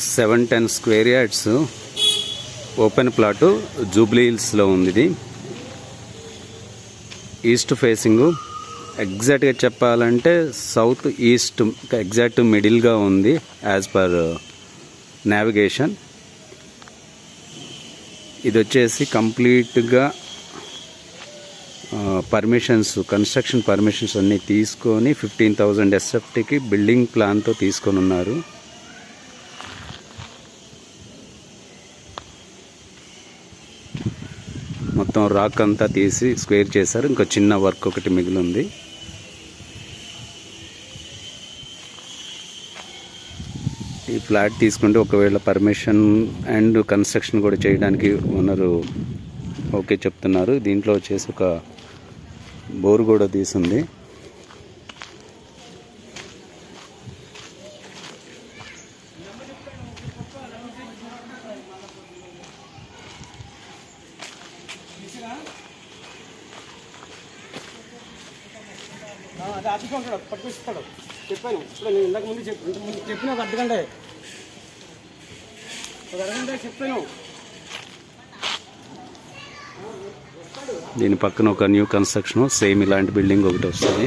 710 square yards open plot Jubilee హిల్స్లో ఉంది. ఇది ఈస్ట్ ఫేసింగ్, ఎగ్జాక్ట్గా చెప్పాలంటే సౌత్ ఈస్ట్ ఎగ్జాక్ట్ మిడిల్గా ఉంది యాజ్ పర్ నావిగేషన్. ఇది వచ్చేసి కంప్లీట్గా పర్మిషన్స్, కన్స్ట్రక్షన్ పర్మిషన్స్ అన్నీ తీసుకొని 15,000 SFTకి బిల్డింగ్ ప్లాన్తో తీసుకొని ఉన్నారు. మొత్తం రాక్ అంతా తీసి స్క్వేర్ చేశారు. ఇంకా చిన్న వర్క్ ఒకటి మిగిలి ఉంది. ఈ ఫ్లాట్ తీసుకుంటే ఒకవేళ పర్మిషన్ అండ్ కన్స్ట్రక్షన్ కూడా చేయడానికి ఓనరు ఓకే చెప్తున్నారు. దీంట్లో వచ్చేసి ఒక బోర్ కూడా తీసుంది. పట్టుకొస్తాడు చెప్పాను. ఇప్పుడు నేను ఇంతకు ముందు చెప్పిన ఒక అర్ధగంట చెప్పాను. దీని పక్కన ఒక న్యూ కన్స్ట్రక్షన్ సేమ్ ఇలాంటి బిల్డింగ్ ఒకటి వస్తుంది.